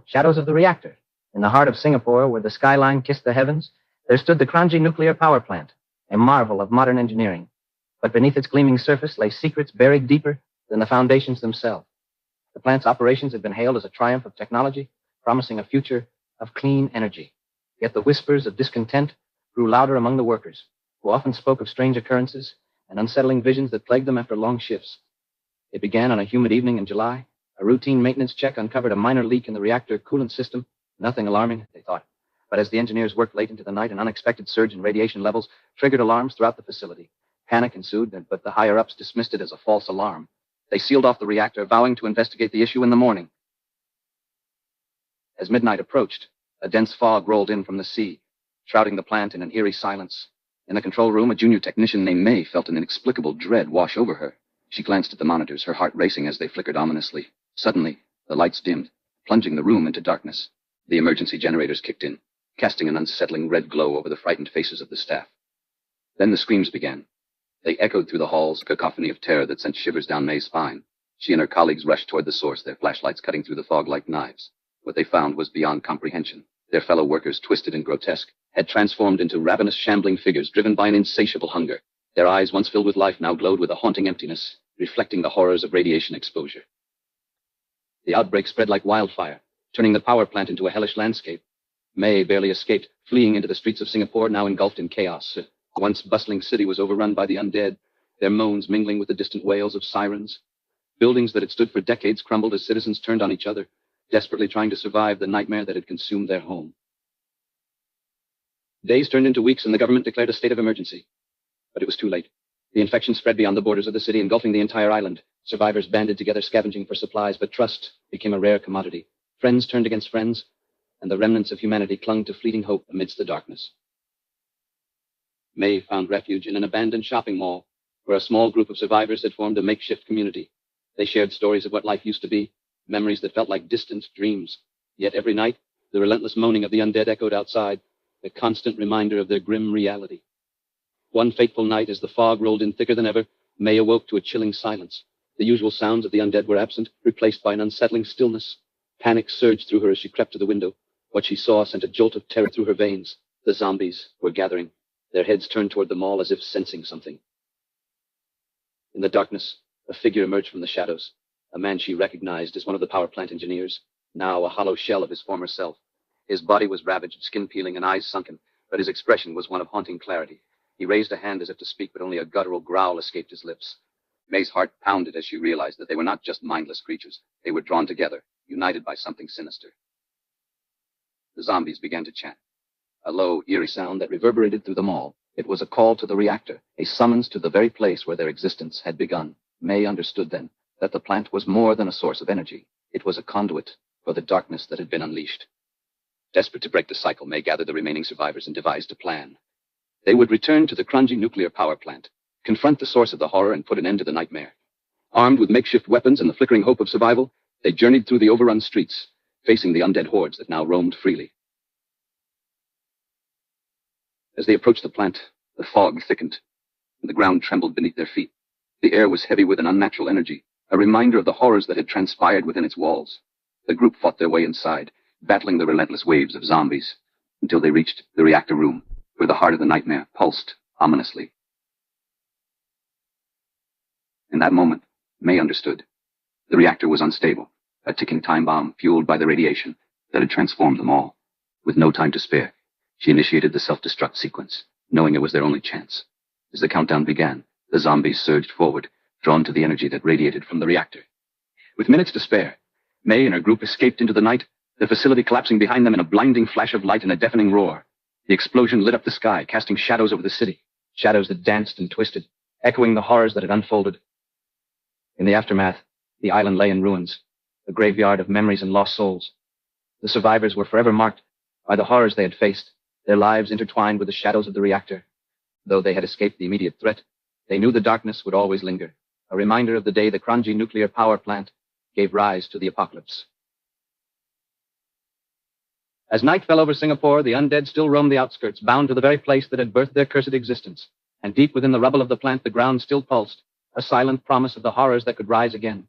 shadows of the reactor. In the heart of Singapore, where the skyline kissed the heavens, there stood the Kranji nuclear power plant, a marvel of modern engineering. But beneath its gleaming surface lay secrets buried deeper than the foundations themselves. The plant's operations had been hailed as a triumph of technology, promising a future of clean energy. Yet the whispers of discontent grew louder among the workers, who often spoke of strange occurrences and unsettling visions that plagued them after long shifts. It began on a humid evening in July. A routine maintenance check uncovered a minor leak in the reactor coolant system. Nothing alarming, they thought. But as the engineers worked late into the night, an unexpected surge in radiation levels triggered alarms throughout the facility. Panic ensued, but the higher-ups dismissed it as a false alarm. They sealed off the reactor, vowing to investigate the issue in the morning. As midnight approached, a dense fog rolled in from the sea, shrouding the plant in an eerie silence. In the control room, a junior technician named May felt an inexplicable dread wash over her. She glanced at the monitors, her heart racing as they flickered ominously. Suddenly, the lights dimmed, plunging the room into darkness. The emergency generators kicked in, casting an unsettling red glow over the frightened faces of the staff. Then the screams began. They echoed through the halls, a cacophony of terror that sent shivers down May's spine. She and her colleagues rushed toward the source, their flashlights cutting through the fog like knives. What they found was beyond comprehension. Their fellow workers, twisted and grotesque, had transformed into ravenous, shambling figures driven by an insatiable hunger. Their eyes, once filled with life, now glowed with a haunting emptiness, reflecting the horrors of radiation exposure. The outbreak spread like wildfire, turning the power plant into a hellish landscape. May barely escaped, fleeing into the streets of Singapore, now engulfed in chaos. The once bustling city was overrun by the undead, their moans mingling with the distant wails of sirens. Buildings that had stood for decades crumbled as citizens turned on each other, desperately trying to survive the nightmare that had consumed their home. Days turned into weeks, and the government declared a state of emergency. But it was too late. The infection spread beyond the borders of the city, engulfing the entire island. Survivors banded together, scavenging for supplies, but trust became a rare commodity. Friends turned against friends, and the remnants of humanity clung to fleeting hope amidst the darkness. May found refuge in an abandoned shopping mall, where a small group of survivors had formed a makeshift community. They shared stories of what life used to be, memories that felt like distant dreams. Yet every night, the relentless moaning of the undead echoed outside, a constant reminder of their grim reality. One fateful night, as the fog rolled in thicker than ever, May awoke to a chilling silence. The usual sounds of the undead were absent, replaced by an unsettling stillness. Panic surged through her as she crept to the window. What she saw sent a jolt of terror through her veins. The zombies were gathering, their heads turned toward the mall as if sensing something. In the darkness, a figure emerged from the shadows, a man she recognized as one of the power plant engineers, now a hollow shell of his former self. His body was ravaged, skin peeling and eyes sunken, but his expression was one of haunting clarity. He raised a hand as if to speak, but only a guttural growl escaped his lips. May's heart pounded as she realized that they were not just mindless creatures. They were drawn together, united by something sinister. The zombies began to chant, a low, eerie sound that reverberated through the mall. It was a call to the reactor, a summons to the very place where their existence had begun. May understood then that the plant was more than a source of energy. It was a conduit for the darkness that had been unleashed. Desperate to break the cycle, May gathered the remaining survivors and devised a plan. They would return to the Kranji nuclear power plant, confront the source of the horror, and put an end to the nightmare. Armed with makeshift weapons and the flickering hope of survival, they journeyed through the overrun streets, facing the undead hordes that now roamed freely. As they approached the plant, the fog thickened, and the ground trembled beneath their feet. The air was heavy with an unnatural energy, a reminder of the horrors that had transpired within its walls. The group fought their way inside, battling the relentless waves of zombies, until they reached the reactor room, where the heart of the nightmare pulsed ominously. In that moment, May understood. The reactor was unstable, a ticking time bomb fueled by the radiation that had transformed them all. With no time to spare, she initiated the self-destruct sequence, knowing it was their only chance. As the countdown began, the zombies surged forward, drawn to the energy that radiated from the reactor. With minutes to spare, May and her group escaped into the night, the facility collapsing behind them in a blinding flash of light and a deafening roar. The explosion lit up the sky, casting shadows over the city, shadows that danced and twisted, echoing the horrors that had unfolded. In the aftermath, the island lay in ruins, a graveyard of memories and lost souls. The survivors were forever marked by the horrors they had faced, their lives intertwined with the shadows of the reactor. Though they had escaped the immediate threat, they knew the darkness would always linger, a reminder of the day the Kranji nuclear power plant gave rise to the apocalypse. As night fell over Singapore, the undead still roamed the outskirts, bound to the very place that had birthed their cursed existence. And deep within the rubble of the plant, the ground still pulsed, a silent promise of the horrors that could rise again.